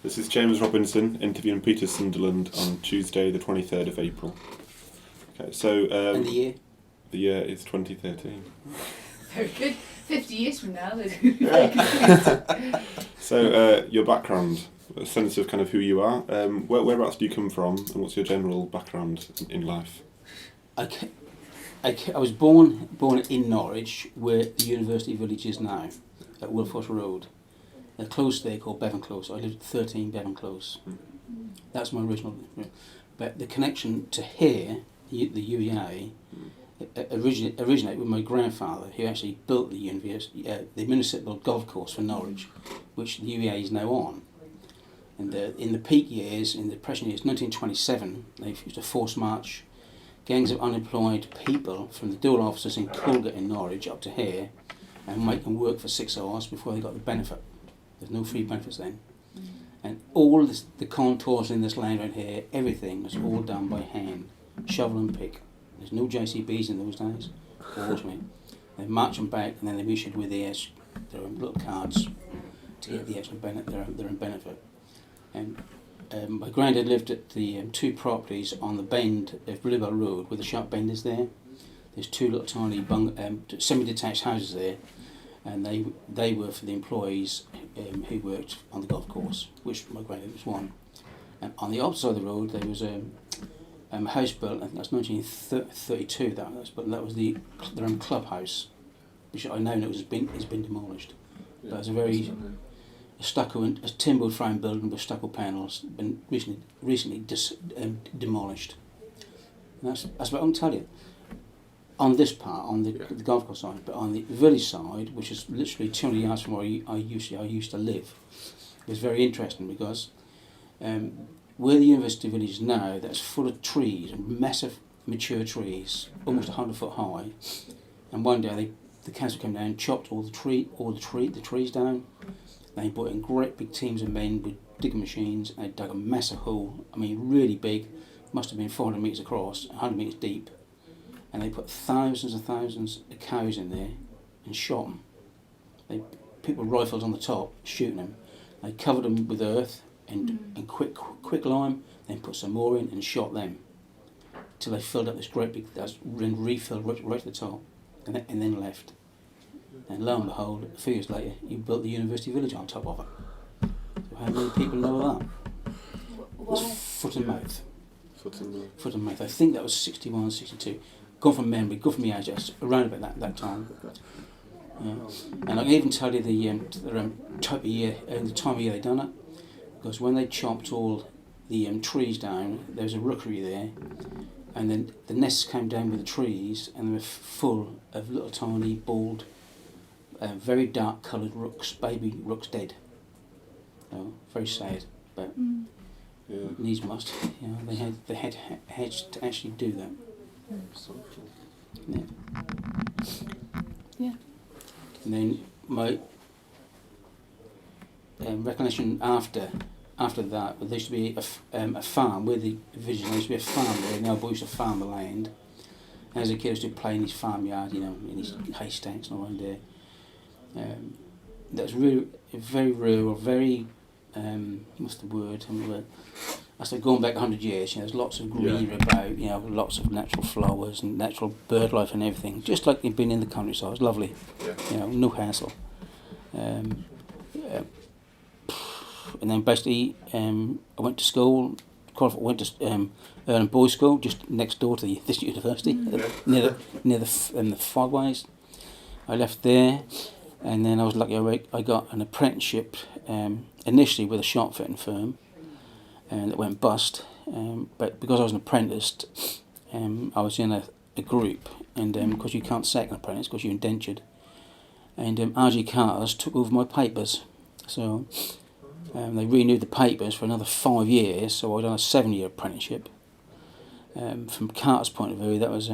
This is James Robinson interviewing Peter Sunderland on Tuesday, the 23rd of April. Okay, so And the year? The year is 2013. Very good. 50 years from now. So your background, a sense of kind of who you are. Whereabouts do you come from, and what's your general background in life? I was born in Norwich, where the University Village is now, at Wilfors Road. A close there called Bevan Close. I lived at 13 Bevan Close. That's my original. But the connection to here, the UEA, originated with my grandfather, who actually built the university, the municipal golf course for Norwich, which the UEA is now on. And in the peak years, in the depression years, 1927, they used to force march gangs of unemployed people from the dual offices in Colgate in Norwich up to here and make them work for 6 hours before they got the benefit. There's no free benefits then. And all the contours in this land right here, everything was all done by hand, shovel and pick. There's no JCBs in those days. They march them back and then they issued with their little cards to get the extra their own benefit. And my granddad lived at the two properties on the bend of Bluebell Road where the sharp bend is there. There's two little tiny semi-detached houses there, and they were for the employees who worked on the golf course, which my granddad was one. And on the opposite side of the road there was a house built, I think that's 1932, but that was their own clubhouse, which I now know has been demolished. Yeah, but it's a very a timber frame building with stucco panels, been recently demolished. And that's what I can tell you. On this part, on the golf course side, but on the village side, which is literally 200 yards from where I used to live, it was very interesting because where the university village is now, that's full of trees, massive mature trees, almost 100 foot high. And one day the council came down, chopped all the trees down. They brought in great big teams of men with digging machines, and they dug a massive hole. I mean, really big, must have been 400 metres across, 100 metres deep. And they put thousands and thousands of cows in there and shot them. People with rifles on the top shooting them. They covered them with earth and quick lime, then put some more in and shot them till they filled up this great big, then refilled right to the top, and then left. And lo and behold, a few years later, you built the university village on top of it. So how many people know that? It's foot and mouth. Foot and mouth. I think that was 61, 62. Go from memory, go from the age, around about that time. Yeah. And I can even tell you the type of year, and the time of year they done it, because when they chopped all the trees down, there was a rookery there, and then the nests came down with the trees, and they were full of little tiny bald, very dark coloured rooks, baby rooks dead. Very sad, but needs must. They had hedged to actually do that. Yeah. And then my recollection after that, there used to be a farm where the village. There used to be a farm there. Now boy used to farm the land. And as a kid, I used to play in his farmyard, in his haystacks and all around there. That was really very rural, very what's the word? I said going back 100 years, there's lots of greenery about, lots of natural flowers and natural bird life and everything, just like you've been in the countryside. It was lovely, no hassle. And then basically, I went to school. Went to Earl Boys School, just next door to this university, near the Fogways. I left there, and then I was lucky. I got an apprenticeship initially with a shop fitting firm, and that went bust. But because I was an apprentice, I was in a group, and because you can't sack an apprentice because you're indentured, and RG Carter's took over my papers, so they renewed the papers for another 5 years. So I done a 7-year apprenticeship. From Carter's point of view, that was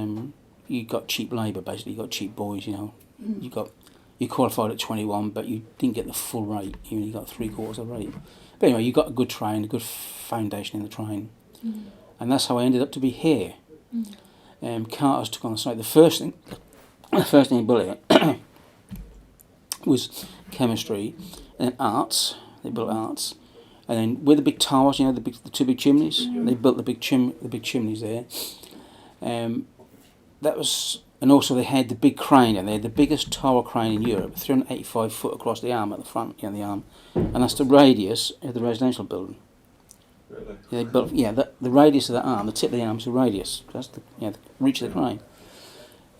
you got cheap labour basically. You got cheap boys, You qualified at 21, but you didn't get the full rate. You only got 3/4 of the rate. But anyway, you got a good train, a good foundation in the train, and that's how I ended up to be here. Carter's took on the site. The first thing he built was chemistry, and then arts. They built arts, And then with the big towers, the two big chimneys, they built the big chimneys there. That was, and also they had the big crane, and they had the biggest tower crane in Europe, 385 foot across the arm at the front, the arm, and that's the radius of the residential building. Really? They built, the radius of that arm, the tip of the arm is the radius. That's the reach of the crane.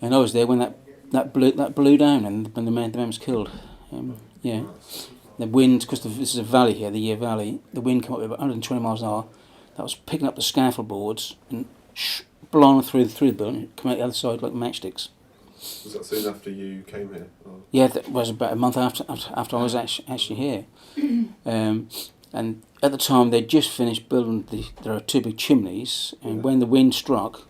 And I was there when that blew down, and when the man was killed. The wind, because this is a valley here, the Yare Valley, the wind came up at about 120 miles an hour. That was picking up the scaffold boards and blowing through the building, coming out the other side like matchsticks. Was that soon after you came here? Or? Yeah, that was about a month after I was actually here. And at the time they'd just finished building there are two big chimneys, and when the wind struck,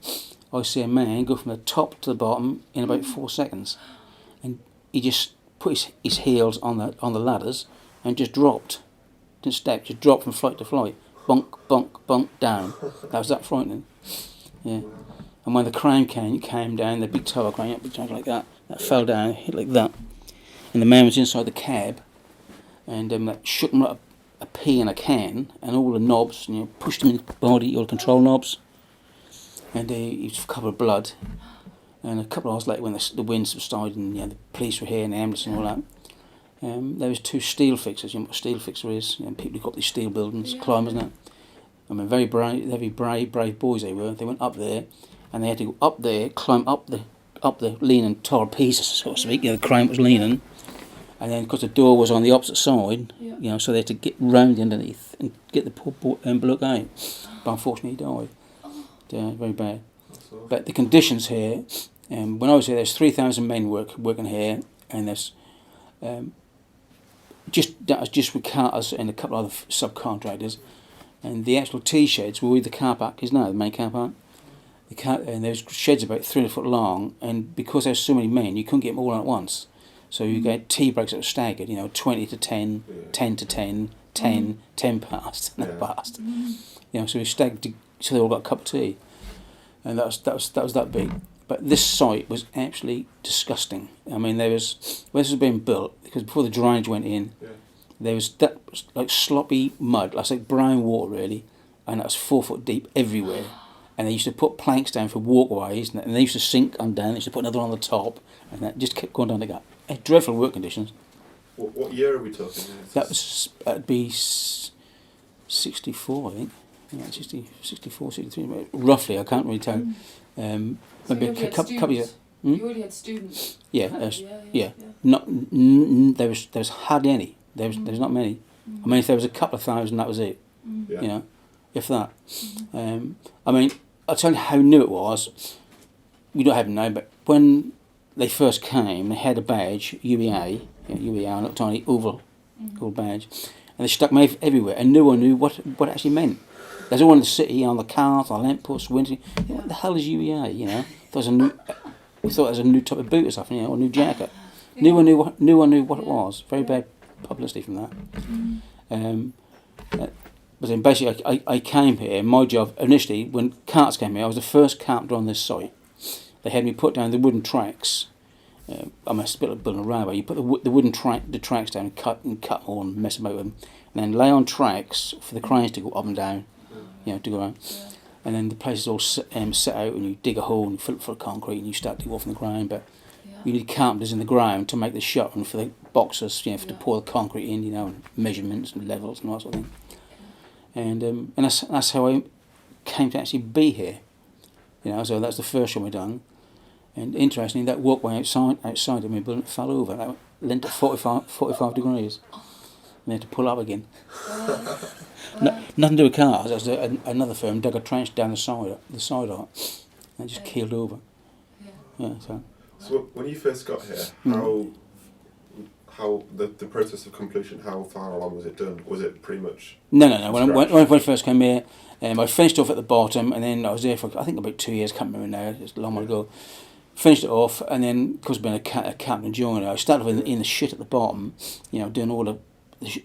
I see a man go from the top to the bottom in about 4 seconds, and he just put his heels on the ladders and just dropped, didn't step, just dropped from flight to flight, bunk, bunk, bunk, down. That was that frightening. Yeah. And when the crane came down, the big tower crane, like that fell down, hit like that, and the man was inside the cab, and that shook him like a pea in a can, and all the knobs, pushed him in the body, all the control knobs, and he was covered with blood. And a couple of hours later, when the wind subsided and the police were here and the ambulance and all that, there was two steel fixers. You know what a steel fixer is? People who got these steel buildings, climbers and that. I mean, very brave boys they were. They went up there, and they had to go up there, climb up the leaning tall pieces, so to speak. The crane was leaning, and then because the door was on the opposite side, so they had to get round underneath and get the poor bloke out. But unfortunately, he died. Very bad. But the conditions here, when I was here, there's 3,000 men working here, and there's just with carters and a couple of other subcontractors, and the actual tea sheds were where the car park is now, the main car park. And there's sheds about 300 foot long, and because there's so many men, you couldn't get them all on at once. So you get tea breaks that were staggered, 20 to 10, 10 to 10, 10, 10 past, and that past. So we staggered, so they all got a cup of tea. And that was that big. But this site was absolutely disgusting. I mean, when this was being built, because before the drainage went in, there was that like sloppy mud, like brown water really, and that was 4 foot deep everywhere. And they used to put planks down for walkways, and they used to sink on down. They used to put another on the top, and that just kept going down like that. Dreadful work conditions. What year are we talking? That'd be 64, I think. 64, 63, roughly. I can't really tell. Maybe a couple years. You already had students. Yeah. Not there was hardly any. There's not many. I mean, if there was a couple of thousand, that was it. If that. I mean, I'll tell you how new it was. We don't have it now, but when they first came, they had a badge, UEA, a little tiny oval badge, and they stuck them everywhere, and no one knew what it actually meant. There's all in the city, on the cars, on the lampposts, windows. What the hell is UEA? We thought it was a new type of boot or something, or a new jacket. No one knew what it was. Very bad publicity from that. But then basically, I came here. My job initially, when carts came here, I was the first carpenter on this site. They had me put down the wooden tracks. I must build a railway. You put the wooden tracks down and cut them all and mess about with them, and then lay on tracks for the cranes to go up and down. To go around. And then the place is all set out, and you dig a hole and you fill it full of concrete and you start to go off in the ground. But you need carpenters in the ground to make the shot and for the boxers, to pour the concrete in, and measurements and levels and all that sort of thing. And that's how I came to actually be here. So that's the first one we done. And interestingly, that walkway outside of my building fell over. That leant at 45 degrees. And they had to pull up again. Nothing to do with cars. There was another firm dug a trench down the side of it, and it just keeled over. So when you first got here, how the process of completion? How far along was it done? Was it pretty much? No. When I first came here, I finished off at the bottom, and then I was there for I think about 2 years. Can't remember now. It's a long while ago. Finished it off, and then because being a captain joiner, I started off in the shit at the bottom. Doing all the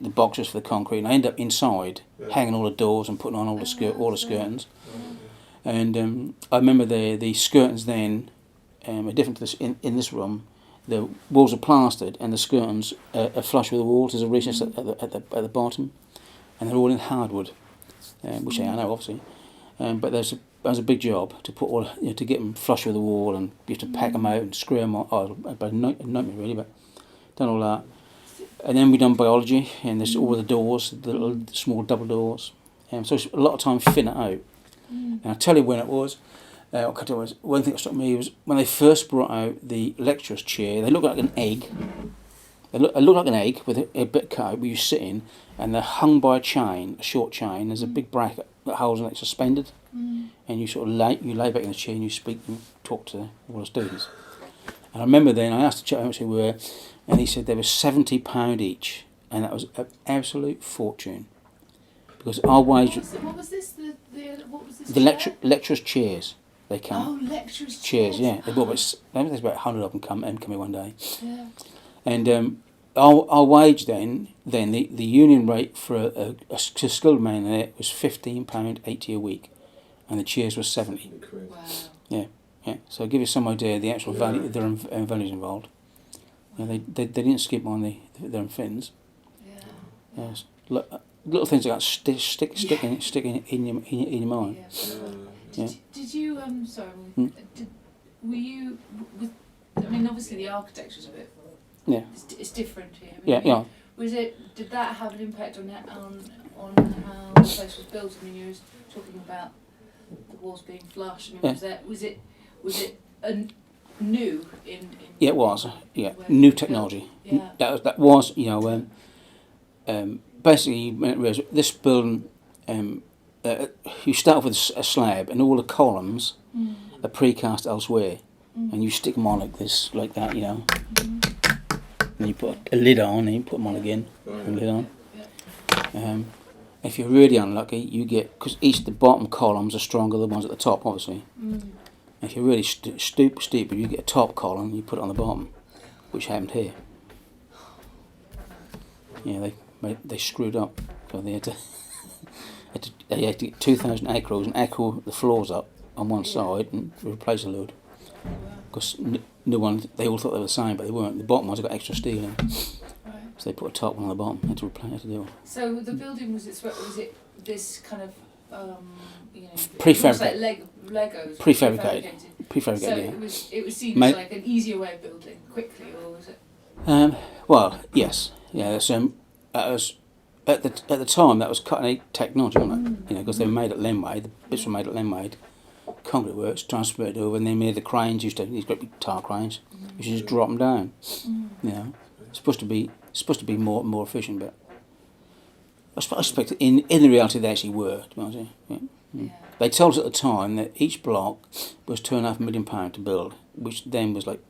boxes for the concrete, and I ended up inside, hanging all the doors and putting on all the skirtings. And I remember the skirtings then are different to this in this room. The walls are plastered, and the skirtings are flush with the walls. There's a recess at the bottom, and they're all in hardwood, which I know obviously. But that was a big job to put all, to get them flush with the wall, and you have to pack them out and screw them on. Oh, a nightmare really, but done all that. And then we done biology, and there's all the doors, the little small double doors. So it's a lot of time fitting it out. And I'll tell you when it was. One thing that struck me was when they first brought out the lecturer's chair. They look like an egg. They look like an egg with a bit cut out where you sit in, and they're hung by a chain, a short chain. There's a big bracket that holds it suspended, and you sort of lay back in the chair and you speak and talk to all the students. And I remember then I asked the chap how much they were, and he said they were £70 each, and that was an absolute fortune. Because our wage... What was this? The lecturers' chairs. They come. Oh, lecturers' chairs. Yeah. They bought there's about 100 of them come here one day. Yeah. And our wage then the union rate for a skilled man there was £15.80 a week, and the chairs were 70. Wow. Yeah. So I'll give you some idea of the actual value, their values involved. They didn't skip on their fins. Yeah. Little things like that stick in your mind. Yeah. Did you were you with? I mean, obviously the architecture's a bit. Yeah. It's different here. Yeah. Did that have an impact on how the place was built? I mean, you were talking about the walls being flush. I mean, was it new in? Yeah, it was. Yeah, new technology. Yeah. That was basically this building. You start off with a slab, and all the columns are precast elsewhere, and you stick them on like that, And you put a lid on, and you put them on again, and lid on. If you're really unlucky, you get, because each the bottom columns are stronger than the ones at the top, obviously. If you're really stupid, you get a top column, and you put it on the bottom, which happened here. Yeah, they screwed up, so they had to get 2,000 acros and acro the floors up on one side and replace a load. Because no one, they all thought they were the same, but they weren't. The bottom ones got extra steel in, so they put a top one on the bottom. Had to replace, had to do it. So the building was it this kind of prefabricated? Like Legos. Prefabricated. So Yeah. it was seen as like an easier way of building quickly, or was it? Well, yes, yeah. That was at the time that was cutting edge technology, wasn't it? Because they were made at Lenway. The bits were made at Lenway. Concrete works transferred over, and they made the cranes. These great big tar cranes, which you just drop them down. It's supposed to be more efficient, but I suspect in the reality they actually were. To be honest with you. Yeah. They told us at the time that each block was £2.5 million to build, which then was like,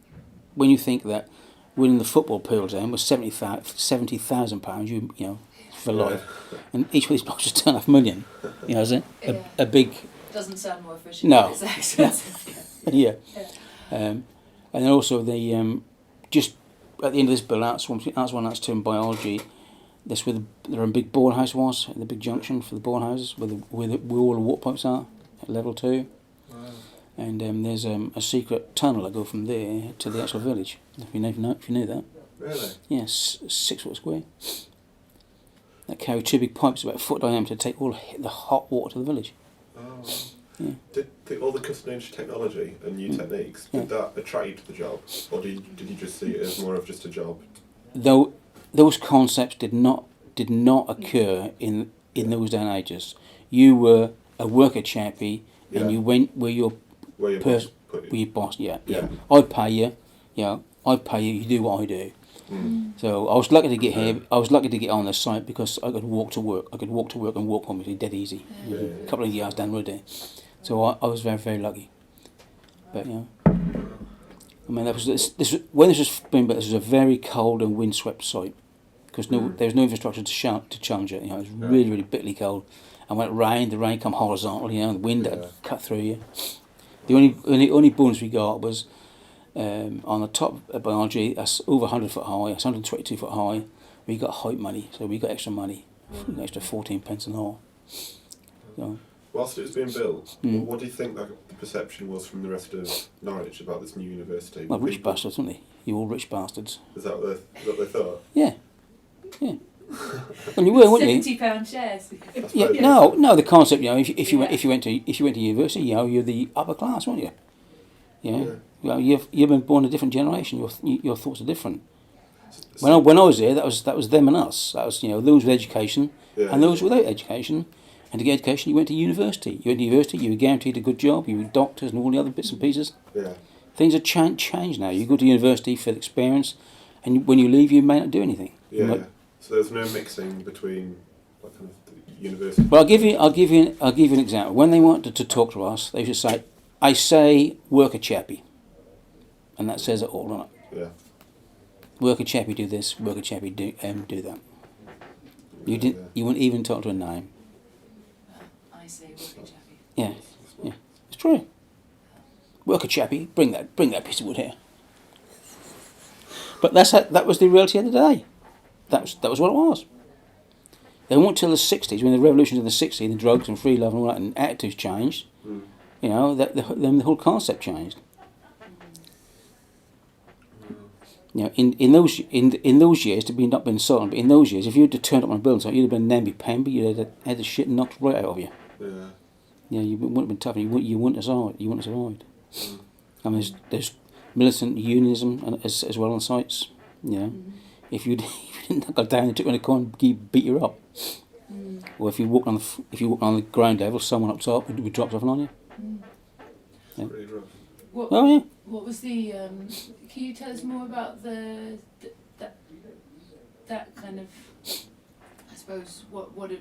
when you think that winning the football pool then was £70,000, you know, for life, and each of these blocks was £2.5 million. You know, is it a big? Doesn't sound more efficient. No. It's expensive. Yeah. And then also the just at the end of this building, that's one, that's two in biology. That's where the big bore house was, the big junction for the bore houses, where all the water pipes are at level 2. Wow. And there's a secret tunnel that go from there to the actual village. If you knew that. Really? Yes, 6 foot square. That carry 2 big pipes about a foot diameter to take all the hot water to the village. Oh. Yeah. Did all the cutting edge technology and new techniques, did that attract you to the job, or did you just see it as more of just a job? Though those concepts did not occur in those day and ages. You were a worker chappie, and you went where your boss. Yeah. I'd pay you. You do what I do. So I was lucky to get here. I was lucky to get on the site because I could walk to work. I could walk to work and walk home. It was dead easy. A couple of yards down the road there. So I was very, very lucky. But I mean, that was when this was being built. This was a very cold and windswept site because there was no infrastructure to challenge it. You know, it was really, really bitterly cold. And when it rained, the rain come horizontal. You know, the wind that cut through you. The only bonus we got was. On the top of biology, that's over 100 foot high, it's 122 foot high. We got height money, so we got extra money, an extra 14 pence an hour. So, whilst it was being built, what do you think that the perception was from the rest of Norwich about this new university? Well, rich bastards, aren't they? You all rich bastards. Is that what they thought? Yeah. Well, you were, weren't you? £70 shares. Yeah, no. The concept, if you went to university, you're the upper class, weren't you? Yeah. Well, you've been born a different generation. Your thoughts are different. When I was there, that was them and us. That was those with education and those without education. And to get education, you went to university. You went to university. You were guaranteed a good job. You were doctors and all the other bits and pieces. Yeah. Things have changed now. You go to university for the experience, and when you leave, you may not do anything. Yeah. So there's no mixing between like kind of the university. Well, I'll give you an example. When they wanted to talk to us, they used to say, "I say, work a chappie," and that says it all, doesn't it? Yeah. Work a chappie, do this. Work a chappie, do that. You didn't. Yeah. You wouldn't even talk to a name. I say work a chappie. Yeah, it's true. Work a chappie. Bring that piece of wood here. But that was the reality of the day. That was what it was. They weren't till the 60s, when the revolution in the 60s, the drugs and free love and all that, and attitudes changed. Then the whole concept changed. In those years, to be not been sold, but in those years, if you had turned up on a building site, you'd have been namby-pamby, you'd have had the shit knocked right out of you. Yeah. You wouldn't have been tough, you wouldn't have survived. I mean, there's militant unionism as well on sites. If you didn't knock down, they took you in a corner and beat you up. Or if you walk on the ground level, someone up top would drop something on you. It's pretty rough. What was the? Can you tell us more about that kind of? I suppose whether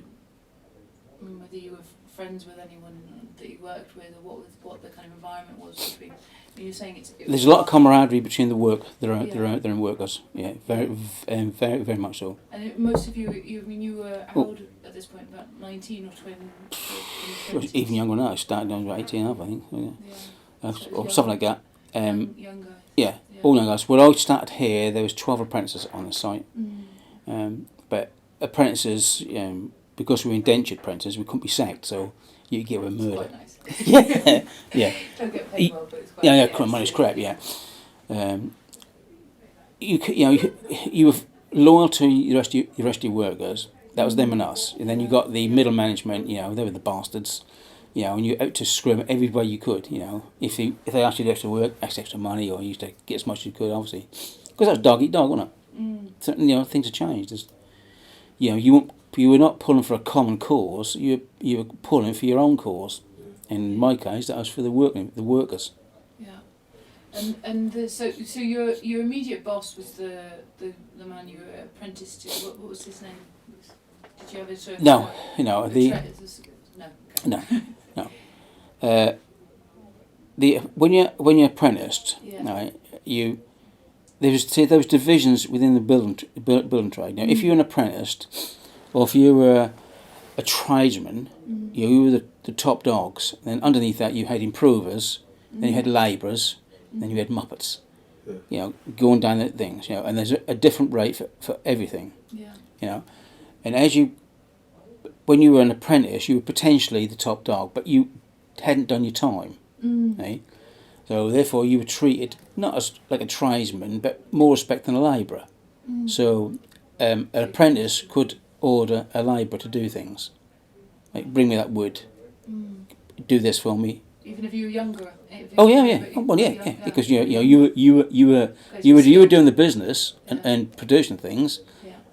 you were friends with anyone that you worked with, or what the kind of environment was between. You're saying there's a lot of camaraderie between the work. They're in workers. Yeah, very, very much so. And most of you were how old at this point? About 19 or 20? Even younger now. I started when I was about 18 I think. Or something like that. Young guys. Yeah, all young guys. When I started here, there was 12 apprentices on the site. But apprentices, because we were indentured apprentices, we couldn't be sacked, so you get away with murder. Quite nice. Yeah. Don't get paid well, but it's quite Money's crap. Yeah. You were loyal to the rest of your workers. That was them and us. And then you got the middle management. They were the bastards. And you're out to screw every way you could. If they asked you to do extra work, extra money, or you used to get as much as you could, obviously, because that was dog eat dog, wasn't it? So, things have changed. You were not pulling for a common cause. You were pulling for your own cause. In my case, that was for the workers. Yeah, so your immediate boss was the man you were apprenticed to. What was his name? Did you have a sort of No. When you're apprenticed, right, there was divisions within the building trade. Now, if you're an apprentice, or if you were a tradesman, you were the top dogs. Then underneath that, you had improvers, then you had labourers, then you had muppets. Going down the things. And there's a different rate for everything. And when you were an apprentice, you were potentially the top dog, but you hadn't done your time. So therefore, you were treated not as like a tradesman, but more respect than a labourer. So an apprentice could order a labourer to do things, like bring me that wood, do this for me. Even if you were younger. Because you were doing the business and producing things.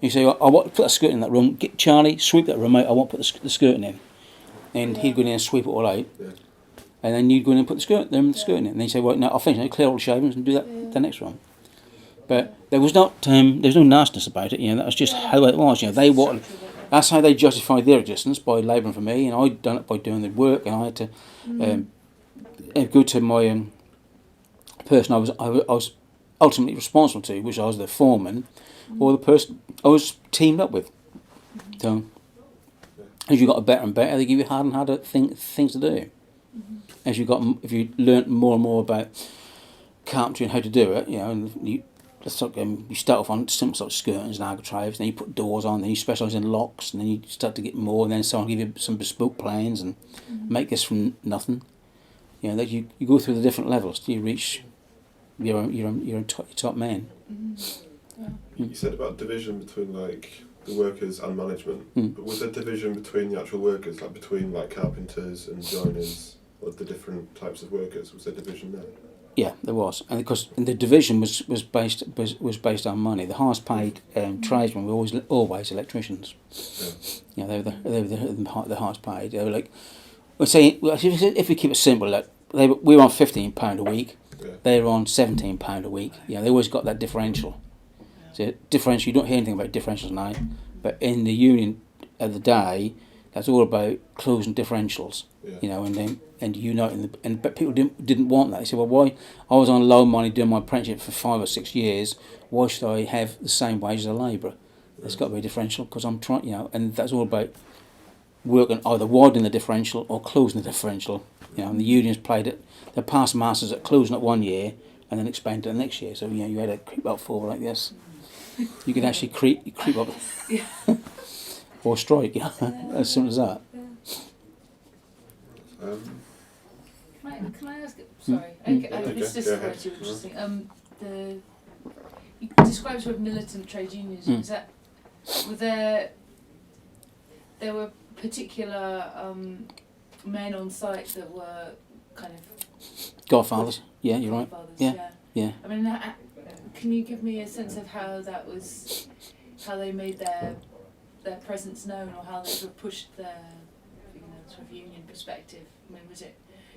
You say, I want to put a skirt in that room. Get Charlie, sweep that room out. I want to put the skirting in, and he'd go in and sweep it all out, and then you'd go in and put the skirting in. And then you say, well, no, I'll finish. Clear all the shavings and do that the next one. But there was no nastiness about it. That was just how it was. That's how they justified their existence, by labouring for me, and I'd done it by doing the work, and I had to go to my person I was ultimately responsible to, which I was the foreman, or the person I was teamed up with. So as you got better and better, they give you harder and harder things to do. If you learnt more and more about carpentry and how to do it, and you start off on simple sort of skirtings and architraves, then you put doors on, then you specialise in locks, and then you start to get more, and then someone give you some bespoke plans and make this from nothing. That you go through the different levels till you reach your top man. You said about division between like the workers and management. But was there division between the actual workers, like between like carpenters and joiners, or the different types of workers? Was there division there? Yeah, there was, and because the division was based on money. The highest paid tradesmen were always electricians. Yeah. You know, they were the highest paid. They were like, we're saying, if we keep it simple, like we were on £15 a week. Yeah. They were on £17 a week. You know, they always got that differential. So differential, you don't hear anything about differentials now, but in the union of the day, that's all about closing differentials. Yeah. You know, and uniting but people didn't want that. They said, well, why? I was on low money doing my apprenticeship for 5 or 6 years. Why should I have the same wage as a labourer? There's got to be a differential because I'm trying, you know, and that's all about working either widening the differential or closing the differential. You know, and the unions played it. They passed masters at closing it 1 year and then expanded it the next year. So you know, you had to creep up forward like this. You could actually creep up, or strike. You know, as simple as that. Can I ask? Sorry, this is Okay. too interesting. You described sort of militant trade unions. Is that there were particular men on site that were kind of Godfathers. Yeah, you're right. godfathers, Yeah. I mean, can you give me a sense of how they made their presence known, or how they sort of pushed their sort of union perspective? I mean, was it,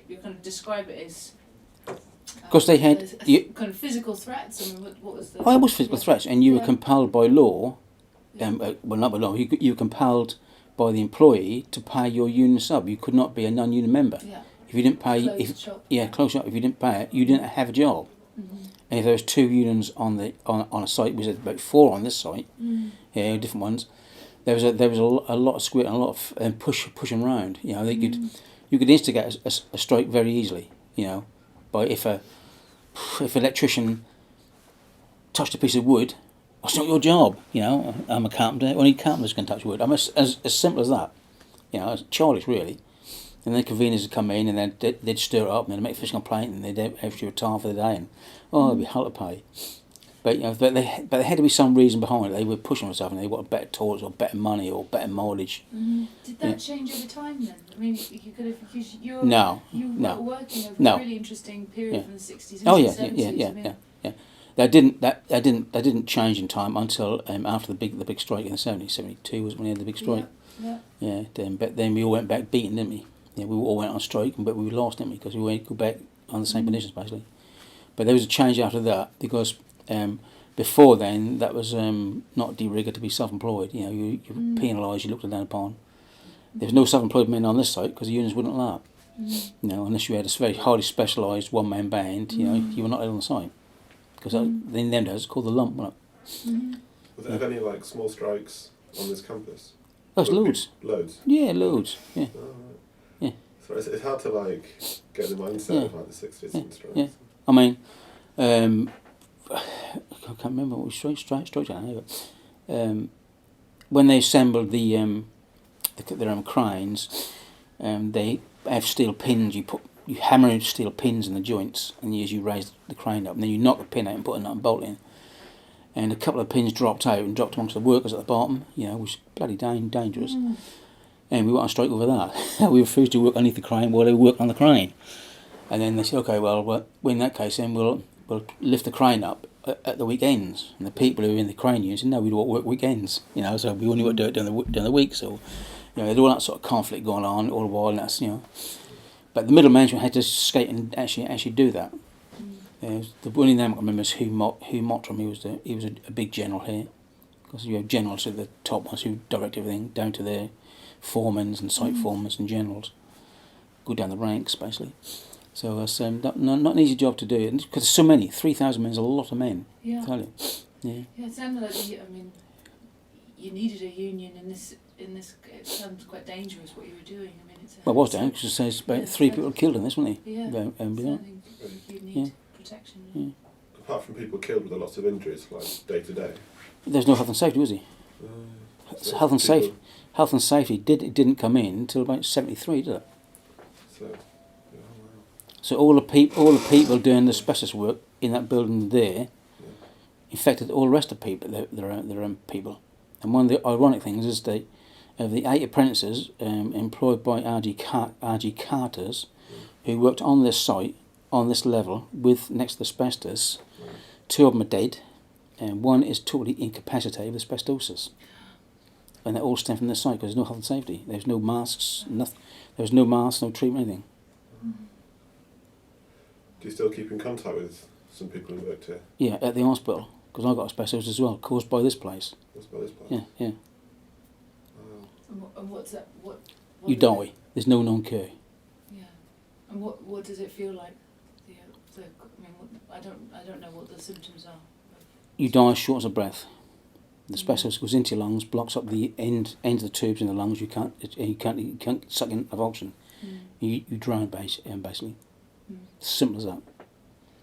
you kind of describe it as Because they had kind of physical threats. I mean, what was the? Oh, it was physical threats, and you were Yeah. compelled by law. Yeah. Well, not by law. You were compelled by the employee to pay your union sub. You could not be a non-union member. Yeah. If you didn't pay, Closed shop. close shop. If you didn't pay it, you didn't have a job. Mm-hmm. And if there was 2 unions on a site, was about 4 on this site, yeah, different ones. There was a lot of squid and a lot of pushing round. You know, you could instigate a strike very easily. You know, by if an electrician touched a piece of wood, it's not your job. You know, I'm a carpenter. Only carpenters can touch wood. I'm as simple as that. You know, it's childish really. And then conveners would come in and then they'd stir it up and they'd make a official complaint and they'd have to retire for the day and it'd be hell to pay. But you know, but there had to be some reason behind it. They were pushing themselves and they wanted better toilets or better money or better mileage. Mm-hmm. Did that change over time then? I mean, you could have, because you were working over a really interesting period from the 60s and 70s. Yeah. That didn't change in time until after the big strike in the 70s. 72 was when we had the big strike. Yeah. But then we all went back beaten, didn't we? Yeah, we all went on strike, but we lost, didn't we? Because we went go back on the same conditions basically. But there was a change after that because before then that was not de rigueur to be self-employed. You know, you were penalised, you looked down upon. There was no self-employed men on this site because the unions wouldn't allow it. You know, unless you had a very highly specialised one-man band, you know, you were not on the site. Because in them days it's called the lump, wasn't it? Were there any like small strikes on this campus? There's loads. Loads? Yeah, loads. Yeah. Oh, right. Yeah. So it's hard to like get the mindset of like the 60s and strikes. Yeah. I mean, I can't remember what we strikes on here, but when they assembled their cranes, they have steel pins. You hammer in steel pins in the joints, and as you raise the crane up, and then you knock the pin out and put a nut and bolt in. And a couple of pins dropped out and dropped amongst the workers at the bottom, you know, which is bloody dangerous. And we went on strike over that. We refused to work underneath the crane while they worked on the crane. And then they said, okay, well in that case, then we'll lift the crane up at the weekends. And the people who were in the crane union said, no, we don't work weekends, you know, so we only want to do it during the week. So, you know, there's all that sort of conflict going on all the while, and that's, you know. But the middle management had to skate and actually do that. The only name I can remember is Hugh Mottram. He was a big general here, because you have generals at the top ones who direct everything down to their foremans and site foremans and generals, go down the ranks basically. So it's not an easy job to do, because there's so many. 3,000 men is a lot of men. Yeah. Tell you. Yeah. Yeah, it sounded like you needed a union in this. It sounds quite dangerous what you were doing. I mean, it's. Well, it was dangerous because there's about 3 people killed in this, weren't they? Yeah. You need protection. Yeah. Apart from people killed with a lot of injuries, like day to day. There's no health and safety, was he? So Health and people- safety didn't come in until about 73, did it? So, So all the people doing the asbestos work in that building there infected all the rest of the people, their own people, And one of the ironic things is that of the 8 apprentices employed by R.G. Carter's, who worked on this site, on this level, with next to asbestos, 2 of them are dead, and 1 is totally incapacitated with asbestosis. And they all stem from this site because there's no health and safety. There's no masks, nothing. There was no masks, no treatment, anything. Do you still keep in contact with some people who worked here? Yeah, at the hospital, because I got asbestos as well, caused by this place. That's by this place? Yeah, yeah. Wow. And what's that? What You die. There's no known cure. Yeah. And what does it feel like? I don't know what the symptoms are. You die short of breath. The asbestos goes into your lungs, blocks up the ends of the tubes in the lungs. You can't suck in of oxygen. You drown basically. Simple as that.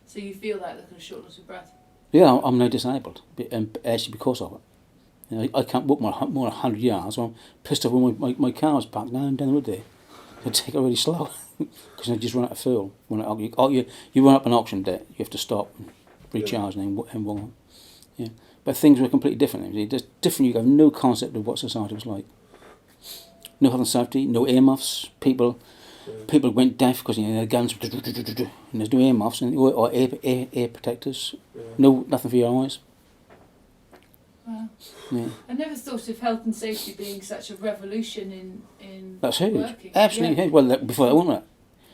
So you feel like the kind of shortness of breath. Yeah, I'm now disabled, actually because of it. You know, I can't walk more than 100 yards. So I'm pissed off when my car's parked down the road there. I take it really slow because I just run out of fuel. You run up an oxygen debt, you have to stop and recharge and walk on. Yeah. But things were completely different. It's different. You have no concept of what society was like. No health and safety, no earmuffs. People went deaf because their guns, and there's no earmuffs or ear protectors. No, nothing for your eyes. Wow. Yeah. I never thought of health and safety being such a revolution in That's huge. working. Absolutely huge. Well, before that, wasn't it?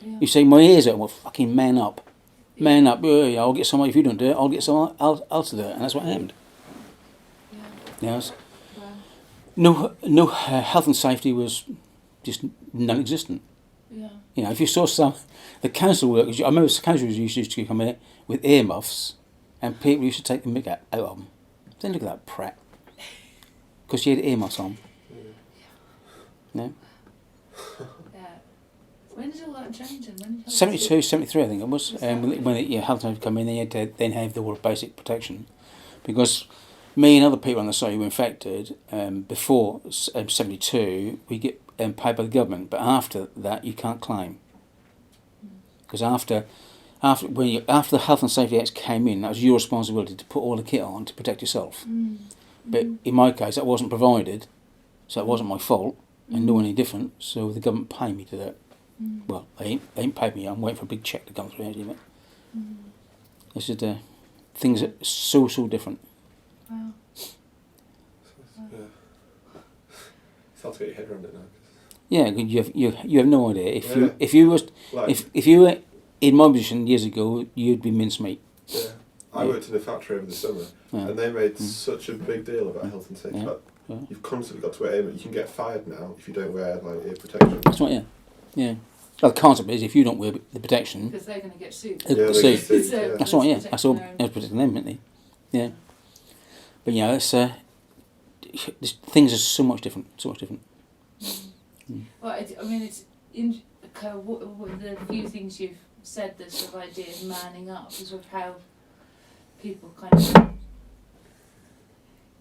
Yeah. You say my ears out. Well, fucking man up. Man up. Yeah, I'll get someone. If you don't do it, I'll get someone else to do it, and that's what happened. Yeah. Yes. Wow. No health and safety was just non-existent. Yeah. You know, if you saw the council workers, I remember the council workers used to come here with earmuffs, and people used to take the mick out of them. Then look at that prat. Because she had earmuffs on. No? Yeah. When did all that change? And when did 72, 73 I think it was. When health and safety come in, they had to then have the word basic protection. Because me and other people on the site who were infected, before 72, we get paid by the government. But after that, you can't claim. Because after the Health and Safety Act came in, that was your responsibility to put all the kit on to protect yourself. But in my case, that wasn't provided, so it wasn't my fault, and no any different. So the government paid me to do it. Well, they ain't paid me. I'm waiting for a big check to come through. Actually, but it's just things are so different. Wow. Yeah. It's hard to get your head around it now. Yeah, you have no idea. If Like, you were in my position years ago, you'd be mincemeat. yeah. I worked in a factory over the summer, and they made such a big deal about health and safety. Yeah. Like, you've constantly got to wear ear. You can get fired now if you don't wear like ear protection. That's right. Yeah. Well, the concept is if you don't wear the protection, Because they're going to get sued. they'll Yeah, get they sued. get sued, yeah. That's right. Yeah, Protecting that's all. their own- That's protecting them, isn't it? Yeah. But you know, it's things are so much different. So much different. Well, I mean, it's kind of the few things you've said. The sort of idea of manning up, is sort of how people kind of,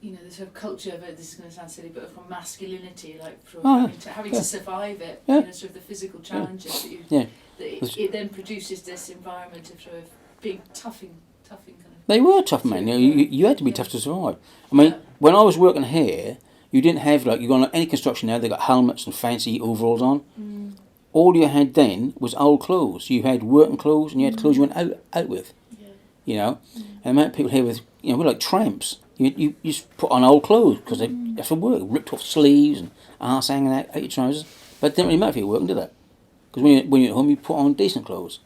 the sort of culture of it. This is going to sound silly, but from masculinity, like from having to survive it. Yeah. Sort of the physical challenges that you. Yeah. That it then produces this environment of sort of being toughing kind of. They were tough, man. You had to be tough to survive. I mean, when I was working here, you didn't have you go on any construction now. They got helmets and fancy overalls on. All you had then was old clothes. You had working clothes, and you had clothes you went out with. Yeah. You know, and the amount of people here with we're like tramps. You just put on old clothes because that's for work. Ripped off sleeves and arse hanging out your trousers. But it didn't really matter if you were working, did that? Because when you're at home, you put on decent clothes.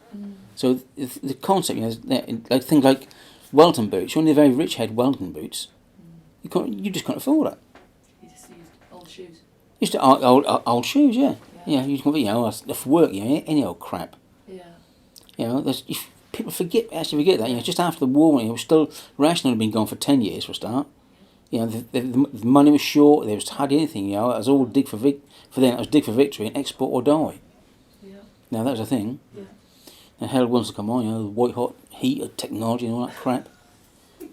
So the concept, like things like Wellington boots. Only the very rich had Wellington boots. You just can't afford it. You just used old shoes. Used to old shoes, yeah. You just for work, any old crap. Yeah. People forget that. Just after the war, when it was still rational, had been gone for 10 years for a start. The money was short. There was hardly anything. It was all dig for them. It was dig for victory and export or die. Yeah. Now that was a thing. Yeah. And hell wants to come on. The white hot heat of technology and all that crap.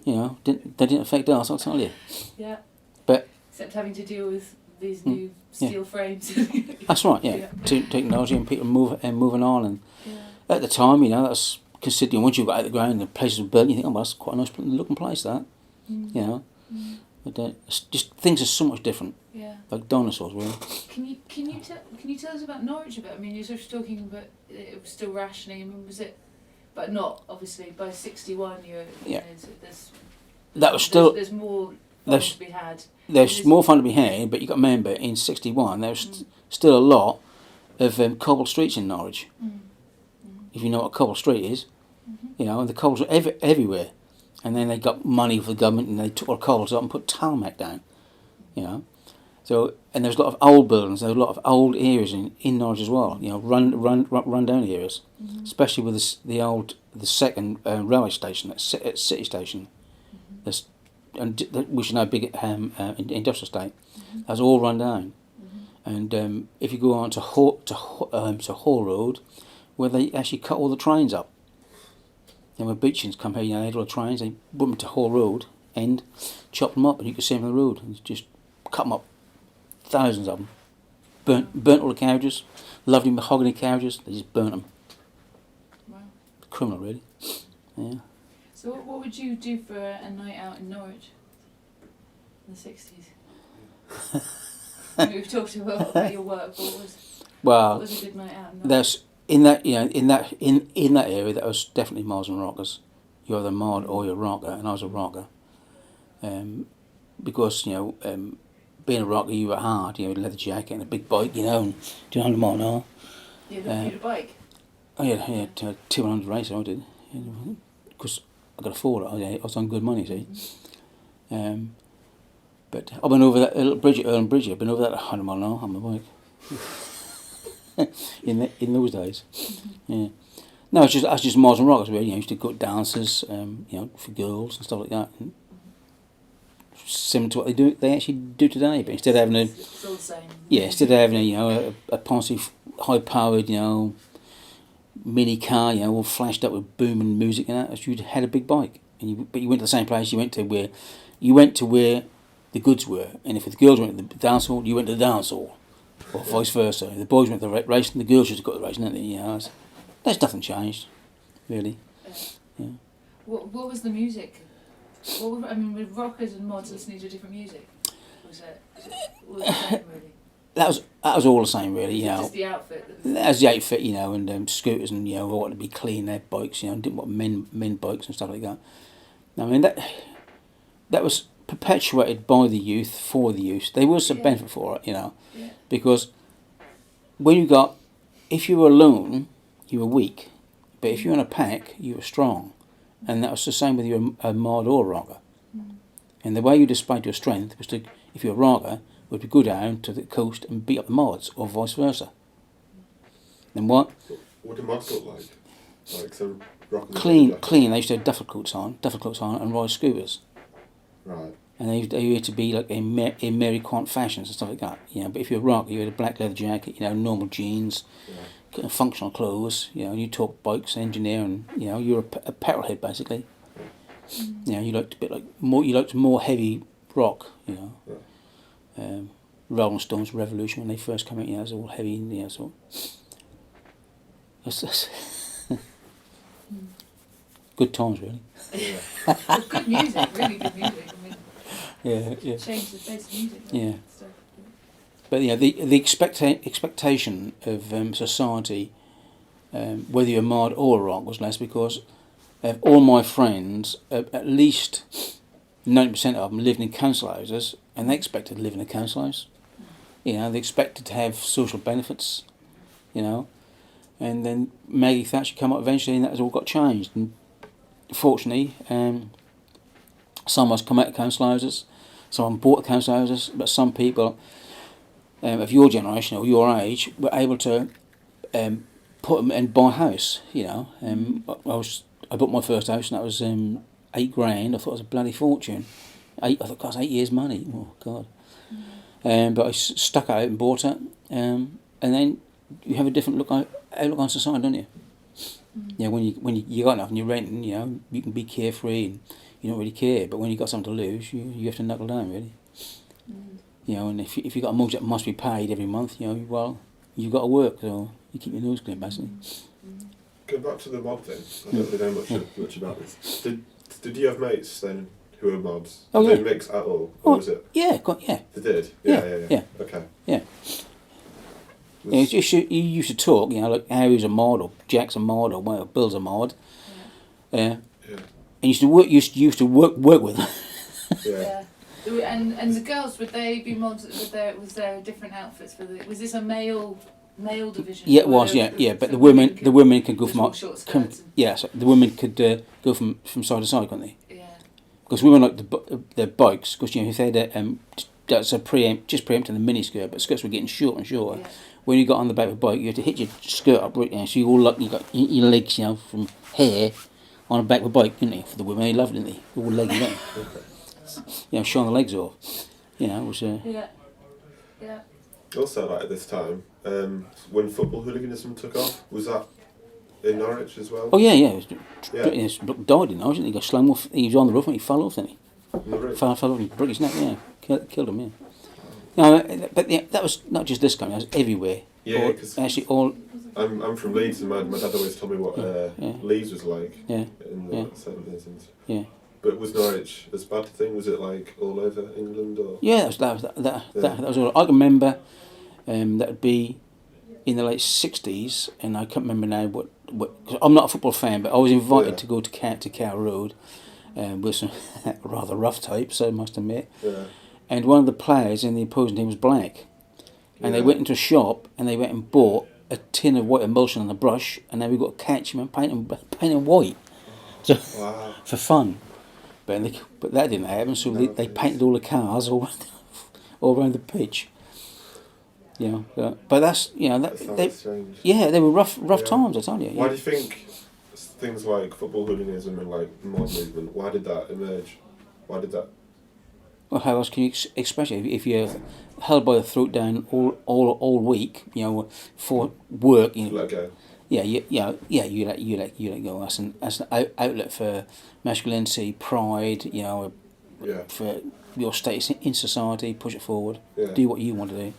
They didn't affect us. I'll tell you. Yeah. But except having to deal with these new steel frames. That's right. Yeah. Technology and people moving on, and at the time, that's considering once you got out of the ground, the places were built. You think, oh, well, that's quite a nice looking place. That, Just things are so much different. Yeah. Like dinosaurs, really. Can you tell us about Norwich a bit? I mean, you're sort of talking about it was still rationing. I mean, was it? But not obviously by 61. You Yeah. know, there's That was still. there's more fun there's- to be had. There's more fun to be had, but you got to remember in '61 there was still a lot of cobble streets in Norwich. If you know what cobble street is, you know, and the cobbles were everywhere. And then they got money for the government, and they took all the cobbles up and put tarmac down. You know, so and there's a lot of old buildings. There's a lot of old areas in Norwich as well. You know, run down areas, especially with the second railway station at City Station. There's which is now a big industrial estate. That's all run down. And if you go on to Hall Road, where they actually cut all the trains up. And when Beechings come here, you know, they had all the trains, they put them to Hall Road end, chop them up, and you could see them on the road, and just cut them up, thousands of them. Burnt all the carriages, lovely mahogany carriages, they just burnt them. Wow. Criminal, really. Yeah. So what would you do for a night out in Norwich in the 60s? We've talked about your work, but what was a good night out in Norwich? There's in that area that was definitely Mars and Rockers. You're either Mod or you're a rocker, and I was a rocker. Because being a rocker, you were hard. You know, leather jacket and a big bike. You know, and 200 mile an hour. You had a bike. Oh yeah, 200 racer I did. Because I could afford it. I was on good money, see. But I've been over that little bridge at Earl Bridge. I've been over that 100 mile an hour on my bike. in those days, yeah. No, it's just Mars and Rockers. You know, used to go to dances, for girls and stuff like that. And similar to what they actually do today, but instead of having It's all the same. yeah, instead of having a posse high powered mini car, all flashed up with booming music and that, you had a big bike, but you went to the same place. You went to where the goods were, and if the girls went to the dance hall, you went to the dance hall. Or vice versa. The boys went to the race and the girls used to go to the race, didn't they? There's nothing changed, really. Yeah. What was the music? With rockers and mods listening to different music? Was it the same, really? That was all the same, really. Just the outfit. That's the outfit, and scooters, and wanted to be clean their bikes, didn't want men bikes and stuff like that. I mean that was perpetuated by the youth for the youth. There was some benefit for it, Yeah. because if you were alone, you were weak, but if you were in a pack, you were strong, and that was the same with you a mod or a rocker. And the way you displayed your strength was to, if you're a rocker, would be go down to the coast and beat up the mods, or vice versa. And what do mods look like? Like so, rockers. clean. They used to have duffel coats on, and ride scooters. Right. And they used to be like in Mary Quant fashions and stuff like that. But if you're a rocker, you had a black leather jacket, normal jeans, functional clothes. You talk bikes, engineer, and you're a petrol head basically. You liked a bit like more. You liked more heavy rock. Rolling Stones, Revolution, when they first came out, it was all heavy. So that's good times, really. Yeah. Well, good music, really good music. Yeah. Changed the face of music. Yeah. Stuff. But the expectation of society, whether you're a mod or a rock, was less, because all my friends, at least 90% of them, lived in council houses, and they expected to live in a council house. They expected to have social benefits, and then Maggie Thatcher came up eventually, and that has all got changed. And fortunately, some of us come out of council houses, some bought council houses, but some people of your generation or your age were able to put them and buy a house. I bought my first house, and that was $8,000. I thought it was a bloody fortune. I thought it cost 8 years' money. Oh God! But I stuck out and bought it, and then you have a different outlook on society, don't you? When you got enough and you're renting, you can be carefree and you don't really care. But when you got something to lose, you have to knuckle down, really. And if you got a mortgage that must be paid every month, you've got to work, so you keep your nose clean, basically. Going back to the mod thing, I don't really know much about this. Did you have mates then who were mods? Oh, Did yeah. they mix at all? Or was it? Yeah, yeah. They did? Yeah. Okay. Yeah. Was- You used to talk, like Harry's a mod or Jack's a mod or well, Bill's a mod. Yeah. yeah. And used to work with them. Yeah. Yeah. And the girls, would they be mods? Was there different outfits for the? Was this a male division? Yeah, it Or was. there- Yeah. But so the women could go just from walk short skirts and- yeah. So the women could go from side to side, couldn't they? Yeah. Because women like their bikes. Because if they had that's a preempting the mini skirt, but skirts were getting shorter and shorter. Yeah. When you got on the back of a bike, you had to hit your skirt up, right, so you all you got your legs, from hair on the back of a bike, didn't you? For the women, they loved it, didn't they? All legs, didn't they? Showing the legs off. It was. Yeah. Yeah. Also, like at this time, when football hooliganism took off, was that in Norwich as well? Oh yeah. It was, Yeah. died in Norwich, didn't he? He got slung off. He was on the roof and he fell off, didn't he? In the rig? Fell off and broke his neck. Yeah, killed him. Yeah. No, but that was not just this country. That was everywhere. Yeah, because Actually, all. I'm from Leeds, and my dad always told me what Yeah. Leeds was like Yeah. in the Yeah. 70s. And Yeah. But was Norwich as bad a thing? Was it like all over England or? Yeah, that was all. I can remember that would be in the late 60s, and I can't remember now what. Cause I'm not a football fan, but I was invited to go to Cow Road with some rather rough types, I must admit. Yeah. And one of the players in the opposing team was black. And they Yeah. went into a shop and they went and bought a tin of white emulsion and a brush, and then we got to catch him and paint him white. So Wow. for fun. But that didn't happen, so No, they please. painted all the cars all around the pitch. But that's That sounds strange. they were rough Yeah. times, I tell you. Why do you think things like football hooliganism and like mod movement? Why did that emerge? Why did that? Well, how else can you express it if you're held by the throat down all week? For work. Let go. You let go. That's an outlet for masculinity, pride. Yeah. For your status in society. Push it forward. Yeah. Do what you want to do.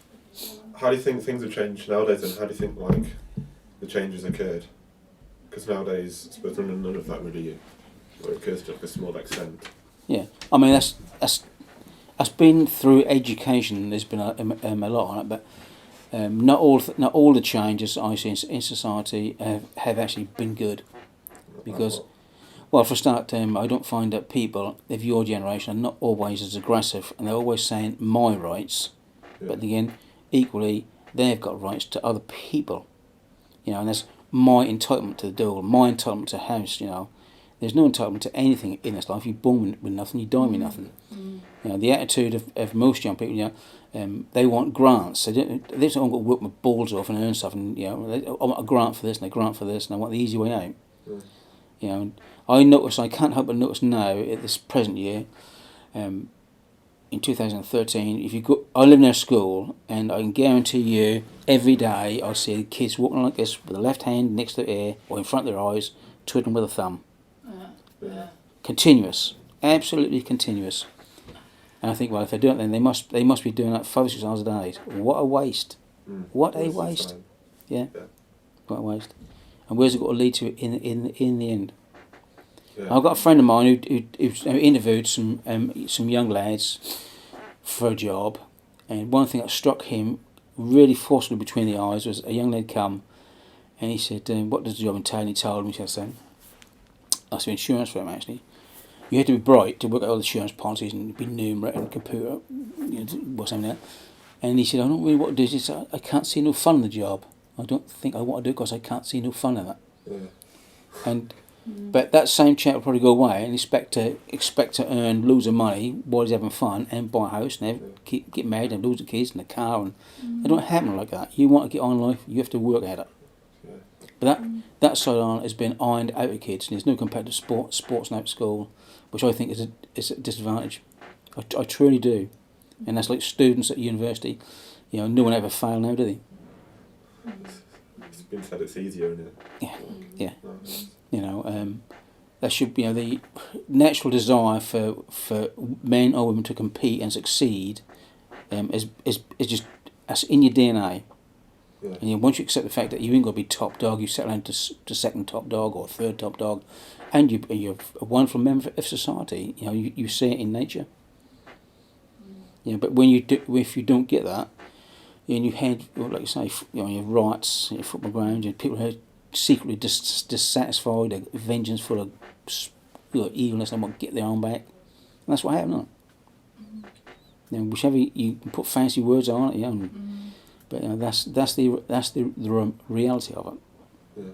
How do you think things have changed nowadays, and how do you think like the changes occurred? Because nowadays, I suppose none of that really occurs to like a small extent. Yeah, I mean that's been through education. There's been a lot on it, but not all the changes I see in society have actually been good. Because, well, for a start, I don't find that people of your generation are not always as aggressive, and they're always saying my rights. Yeah. But again, equally, they've got rights to other people. And that's my entitlement to the door, my entitlement to a house. There's no entitlement to anything in this life. You're born with nothing, you die with nothing. The attitude of most young people, they want grants. They just don't want to work my balls off and earn stuff. And I want a grant for this and a grant for this, and I want the easy way out. And I can't help but notice now at this present year, in 2013, I live near a school, and I can guarantee you, every day I see kids walking like this with the left hand next to their ear or in front of their eyes, twiddling with a thumb. Yeah. Continuous, absolutely continuous. And I think, well, if they do it, then they must be doing that 5 or 6 hours a day. What a waste! What a waste! Yeah, what a waste. And where's it got to lead to in the end? Yeah. I've got a friend of mine who interviewed some young lads for a job, and one thing that struck him really forcibly between the eyes was a young lad come, and he said, "What does the job entail?" And he told me, he said, "That's an insurance firm actually. You have to be bright to work out all the insurance policies and be numerate and computer, what's something like that." And he said, "I don't really want to do this. He said, I can't see no fun in the job. I don't think I want to do it because I can't see no fun in it." Yeah. And but that same chap will probably go away and expect to earn loads of money while he's having fun and buy a house and get married and loads of kids and a car, and it don't happen like that. You want to get on in life, you have to work at it. Yeah. But that side on has been ironed out of kids, and there's no competitive sports now at school, which I think is a disadvantage. I truly do, and that's like students at university. No one ever fail now, do they? It's been said it's easier, isn't it? Yeah. No, That should be the natural desire for men or women to compete and succeed is just that's in your DNA. Yeah. And once you accept the fact that you ain't got to be top dog, you settle into to second top dog or third top dog, and you're a wonderful member of society. You see it in nature. But when if you don't get that, and you had, like you say, you have riots at football grounds, and people who are secretly dissatisfied, they're vengeanceful of evilness, and want to get their own back. And that's what happened. Whichever you can put fancy words on it, but that's the reality of it.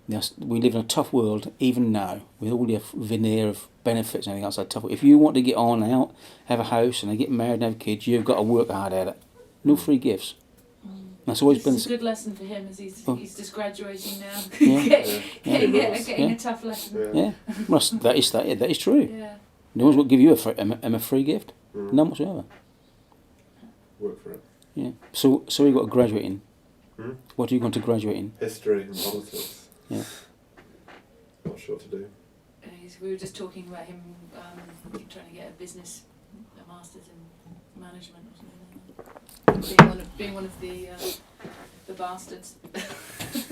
Yeah. We live in a tough world, even now, with all the veneer of benefits and everything else. Tough. If you want to get on out, have a house, and get married and have kids, you've got to work hard at it. No free gifts. That's always been. It's a good lesson for him as he's just graduating now. Yeah. Getting a tough lesson. Yeah, well, that is true. Yeah. No one's going to give you a free gift. None whatsoever. Work for it. Yeah. So you got to graduate in. Hmm? What are you going to graduate in? History and politics. Yeah. Not sure what to do. We were just talking about him trying to get a master's in management or something. Being one of the bastards.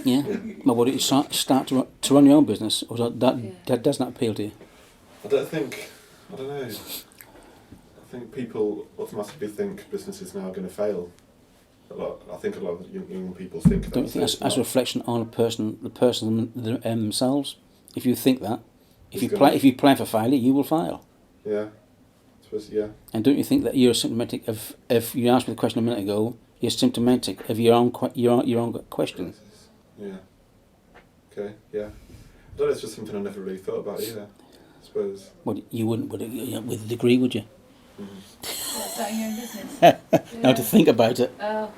Yeah. Well, what did you start to run your own business, or that does not appeal to you? I don't know. I think people automatically think business is now going to fail. I think a lot of young people think that. Don't you think that's a reflection on the person themselves? If you think that, if you plan for failure, you will fail. Yeah. I suppose, yeah. And don't you think that you're symptomatic of? If you asked me the question a minute ago, you're symptomatic of your own question. Yeah. Okay. Yeah. I don't know. It's just something I never really thought about either. I suppose. Well, you wouldn't with a degree, would you? Starting your own business. Now to think about it. Oh.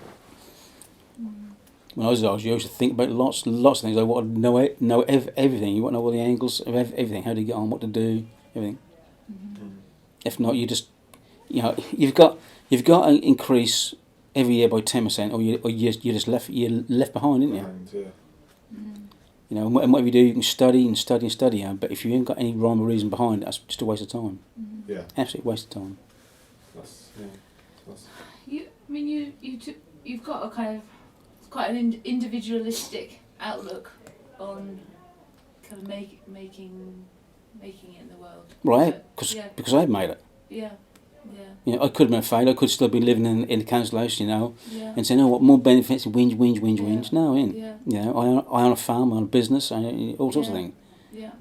When I was young, you used to think about lots of things. I want to know everything. You want to know all the angles of everything, how to get on, what to do, everything. If not, you just, you've got to increase every year by 10%, or you're just left behind, aren't you? Yeah. And whatever you do, you can study and study and study. But if you ain't got any rhyme or reason behind it, that's just a waste of time. Yeah. Absolute waste of time. You've got a kind of quite an individualistic outlook on kind of making it in the world. Right, So, because I've made it. Yeah. I could have been afraid. I could still be living in a council house, Yeah. and saying, "Oh, what more benefits? Whinge. No, I ain't. Yeah. I own a farm, I own a business, all sorts of things. Yeah.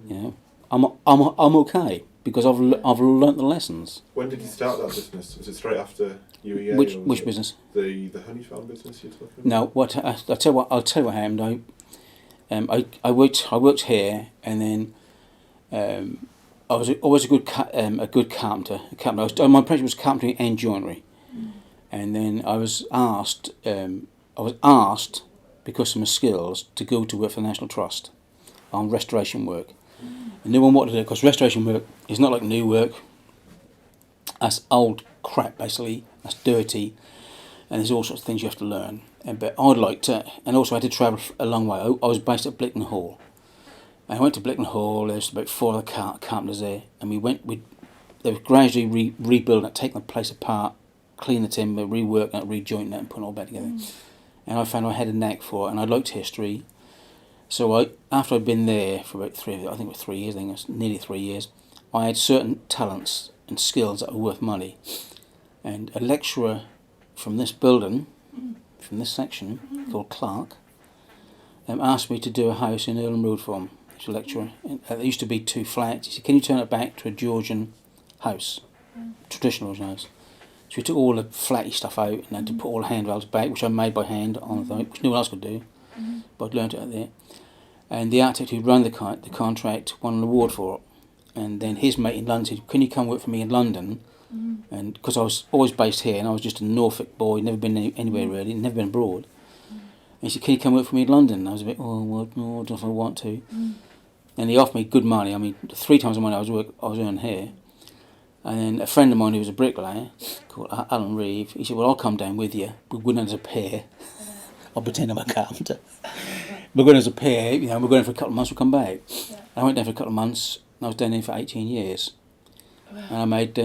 I'm okay because I've learnt the lessons. When did you start that business? Was it straight after UEA? Which business? The honey farm business you're talking about? No. I'll tell you what happened. I worked here, and then I was always a good carpenter. My apprenticeship was carpentry and joinery, and then I was asked because of my skills to go to work for the National Trust on restoration work. And no one wanted to do it because restoration work is not like new work. That's old crap basically. That's dirty, and there's all sorts of things you have to learn. But I'd like to, and also I had to travel a long way. I was based at Blickman Hall. I went to Blickman Hall. There was about 4 other carpenters there, and they were gradually rebuilding it, taking the place apart, cleaning the timber, reworking it, rejointing it, and putting it all back together. And I found I had a knack for it, and I liked history. So after I'd been there for about 3 years, it was nearly 3 years, I had certain talents and skills that were worth money. And a lecturer from this building, from this section, called Clark, asked me to do a house in Earlham Road for him. He was a lecturer. There used to be 2 flats. He said, "Can you turn it back to a Georgian house, traditional Georgian house?" So we took all the flatty stuff out and had to put all the handrails back, which I made by hand on the which no one else could do, but I'd learnt it out there. And the architect who ran the contract won an award for it. And then his mate in London said, "Can you come work for me in London?" And because I was always based here, and I was just a Norfolk boy, never been anywhere really, never been abroad. And he said, "Can you come work for me in London?" And I was a bit, no, I don't know if I want to. And he offered me good money. I mean, 3 times the money I was earning here. And then a friend of mine who was a bricklayer, called Alan Reeve, he said, "Well, I'll come down with you. We're going as a pair." I'll pretend I'm a carpenter. We're going as a pair, we're going for a couple of months, we'll come back. I went down for a couple of months, and I was down there for 18 years. And I made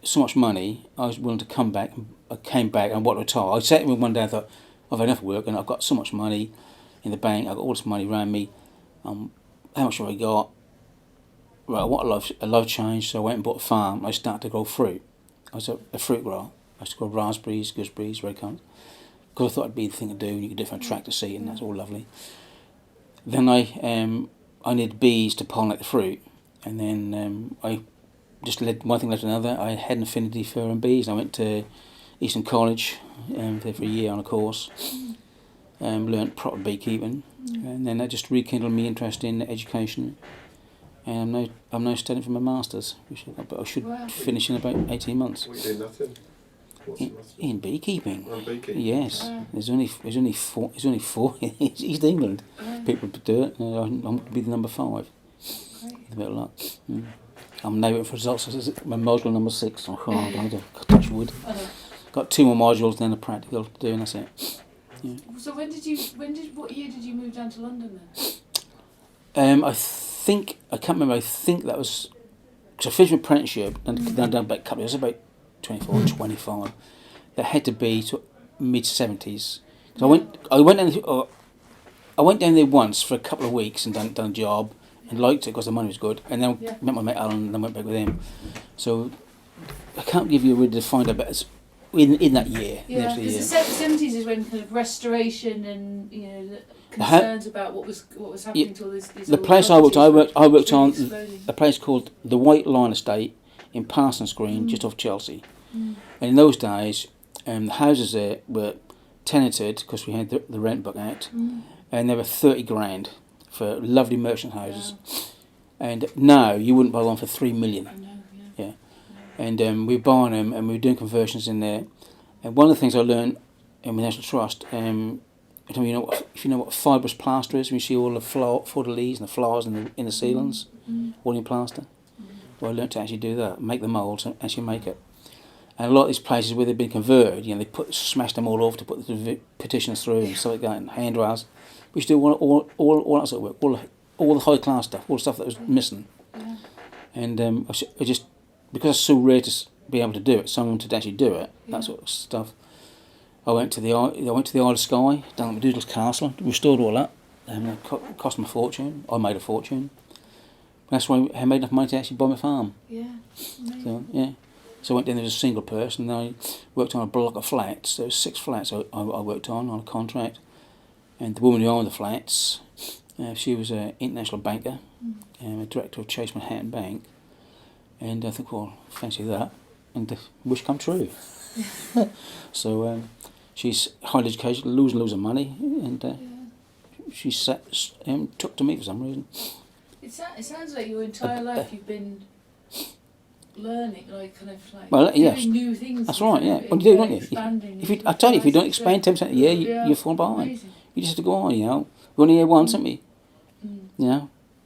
so much money, I was willing to come back. I came back and what to retire. I sat with one day and thought, I've had enough work and I've got so much money in the bank. I've got all this money around me. How much have I got? Right, I want a life change, so I went and bought a farm. I started to grow fruit. I was a fruit grower. I used to grow raspberries, gooseberries, red currants, because I thought it'd be the thing to do, and you could do it from a tractor seat, and that's all lovely. Then I needed bees to pollinate the fruit, and then I just led one thing led to another. I had an affinity for bees. I went to Eastern College there for a year on a course, learnt proper beekeeping, and then that just rekindled me interest in education. And I'm now studying for my masters, but I should finish in about 18 months. What are you doing that in? What's the master? In beekeeping. Oh, beekeeping. Yes, there's only four. East England. People do it. I'm going to be the number 5. With a bit of luck. I'm now waiting for results. My module number 6. I'm going to touch wood. Got 2 more modules, then a practical to do, and that's it. Yeah. So what year did you move down to London then? I can't remember. I think that was because I finished my apprenticeship and then done about a couple of years, about 24, 25. That had to be mid 70s. So I went down there once for a couple of weeks and done a job and liked it because the money was good. And then met my mate Alan and then went back with him. So I can't give you a really defined, but it's in that year. Yeah, because the 70s is when kind of restoration and the concerns about what was happening to all these the place I worked on exploding. a place called the White Line Estate in Parsons Green, just off Chelsea. And in those days, the houses there were tenanted because we had the Rent Book Act, and they were 30 grand for lovely merchant houses. And now you wouldn't buy one for 3 million. I know, yeah. And we were buying them, and we were doing conversions in there. And one of the things I learned in the National Trust, if you know what fibrous plaster is, when you see all the fleur-de-lis and the flowers in the ceilings, all in plaster. Well, I learned to actually do that, make the moulds and actually make it. And a lot of these places where they've been converted, they smashed them all over to put the petitions through and stuff like that, and handrails. We used to do all that sort of work, all the high class stuff, all the stuff that was missing. Yeah. And I just, because it's so rare to be able to do it, someone to actually do it, that sort of stuff. I went to the Isle of Skye, down at Doodle's Castle, restored all that, and it cost me a fortune. I made a fortune. That's why I made enough money to actually buy my farm. Yeah. So so I went down there as a single person, and I worked on a block of flats. There was 6 flats I worked on a contract, and the woman who owned the flats, she was an international banker, a director of Chase Manhattan Bank, and I thought, well, fancy that, and the wish come true. So she's highly educated, losing loads of money, and she took to me for some reason. It sounds like your entire life you've been learning, doing new things. That's right, yeah. Well, you do, don't you? Expanding. I tell you, if you don't expand 10% a year, you fall behind. Amazing. You just have to go on, We're only here once, aren't we?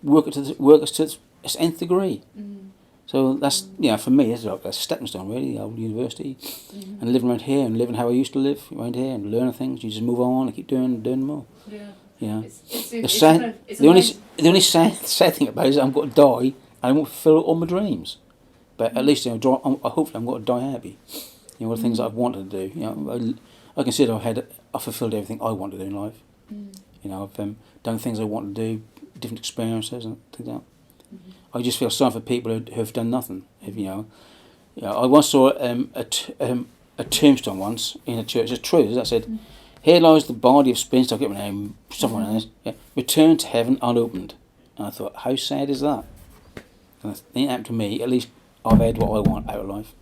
Work us to its nth degree. So that's, for me, it's like a stepping stone, really, the old university. And living around here and living how I used to live around here and learning things. You just move on and keep doing more. Yeah. The only sad thing about it is I'm going to die and I won't fulfill all my dreams. But at least, hopefully I'm going to die happy. All the things that I've wanted to do. I consider I've fulfilled everything I want to do in life. I've done things I want to do, different experiences and things like that. I just feel sorry for people who have done nothing. I once saw a tombstone once in a church. It's true. That said, "Here lies the body of Spence." I'll get my name, something like this. Yeah, returned to heaven unopened. And I thought, how sad is that? And it ain't happened to me. At least I've had what I want out of life.